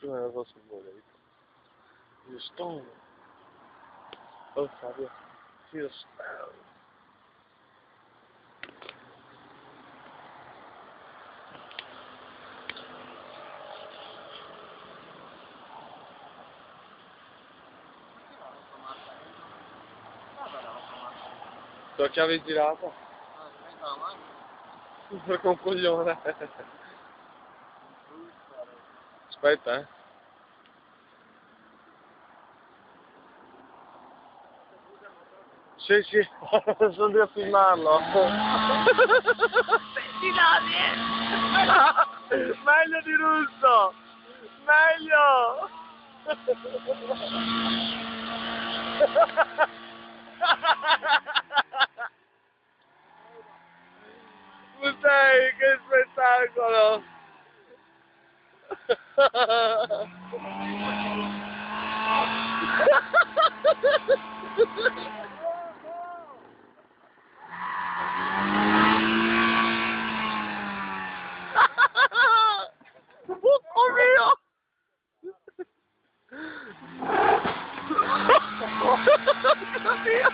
prima della cosa vuole. Io sto. Oh Fabio, io sto. La chiave girata? Perché un coglione. Aspetta, Sì, sì, sono lì a filmarlo. Meglio di russo! Meglio! Dai, che spettacolo! Oh mio! Oddio!